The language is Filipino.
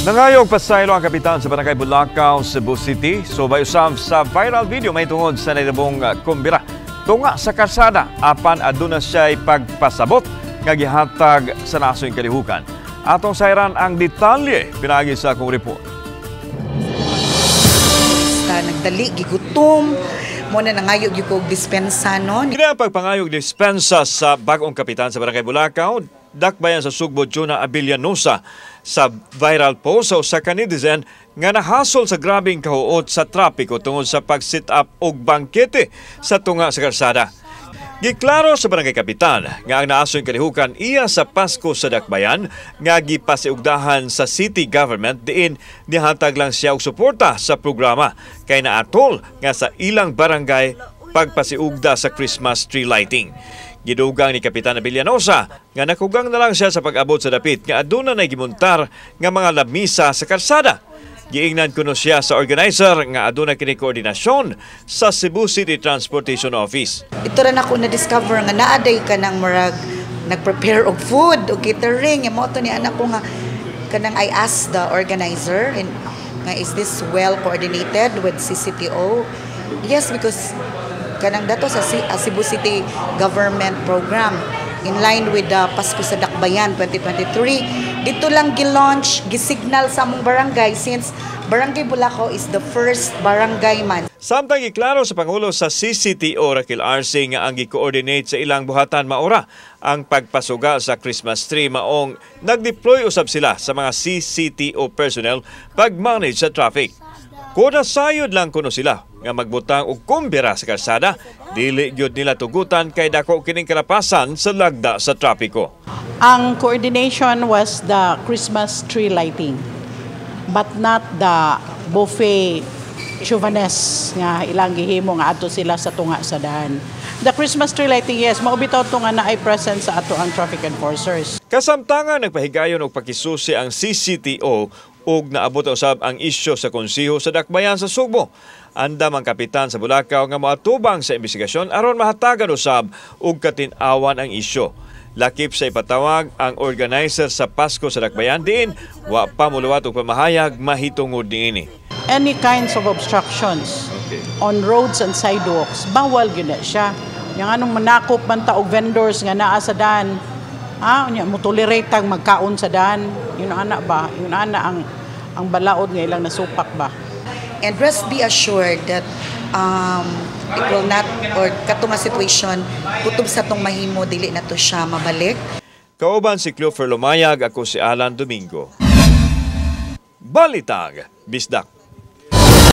Nangayog pasaylo ang kapitan sa Barangay Bulacau, Cebu City. Subay usab sa viral video may tungod sa nailabong kumbira tunga sa kalsada apan aduna siya'y pagpasabot nga gihatag sa nasong kalihukan. Atong sayran ang detalye pinagi sa akong report. Nagdali gigutom mo na nangayog gyud kog dispensa no. Kini ang pagpangayog dispensa sa bagong kapitan sa Barangay Bulacau, dakbayan sa Sugbo Juna Abilianosa sa viral post sa kanitizen nga nahasol sa grabing kahuot sa trapiko tungod sa pag-sit up og bangkete sa tunga sa kalsada. Giklaro sa barangay kapitan nga ang naasoy kalihukan iya sa Pasko sa Dakbayan nga gipasiugdahan sa city government diin nihatag lang siya og suporta sa programa kay naatol nga sa ilang barangay pagpasiugda sa Christmas tree lighting. Gidugang ni Kapitan Abilianosa nga nakugang na lang siya sa pag-abot sa dapit nga aduna na gimuntar nga mga lamisa sa kalsada. Giingnan kuno siya sa organizer nga aduna kini koordinasyon sa Cebu City Transportation Office. Ito rin ako na-discover nga naaday ka ng marag nag-prepare og food o catering. Yung moto ni anak ko nga kanang I asked the organizer and nga is this well coordinated with CCTO? Yes, because kanang dato sa Cebu City government program in line with the Pasko sa Dakbayan 2023. Dito lang gi-launch, gi-signal sa among barangay since Barangay Bulacau is the first barangay man. Samtang iklaro sa Pangulo sa CCTO Raquel Arce nga ang gi-coordinate sa ilang buhatan maora ang pagpasuga sa Christmas tree maong nag-deploy usab sila sa mga CCTO personnel pag-manage sa traffic. Kuna sayod lang kuno sila nga magbutang og kumbira sa kalsada, dili gyud nila tugutan kay dako kining kalapasan sa lagda sa trapiko. Ang coordination was the Christmas tree lighting, but not the buffet chauviness nga ilang gihimo nga ato sila sa tunga sa daan. The Christmas tree lighting, yes, maubitaw to nga na ay present sa ato ang traffic enforcers. Kasamtangan nagpahigayon og pakisusi ang CCTO ug naabot usab ang isyu sa konsiho sa Dakbayan sa Sugbo. Andam ang kapitan sa Bulacau nga moatubang sa investigasyon aron mahatagan usab og katin-awan ang isyu. Lakip sa ipatawag ang organizer sa Pasko sa Dakbayan diin wa pa muluwat og pamahayag mahitungod niini. Any kinds of obstructions on roads and sidewalks, bawal gyud na siya. Yang anong manakop man ta og vendors nga naa sa daan, mo tolerate ang magkaon sa daan. Yun ana ba? Yun ana ang balaod nga ilang nasupak ba? And rest be assured that it will not, or katong situation, kutob sa tong mahimo, dili na to siya mabalik. Kauban si Clover Lumayag, ako si Alan Domingo. Balitag, Bisdak.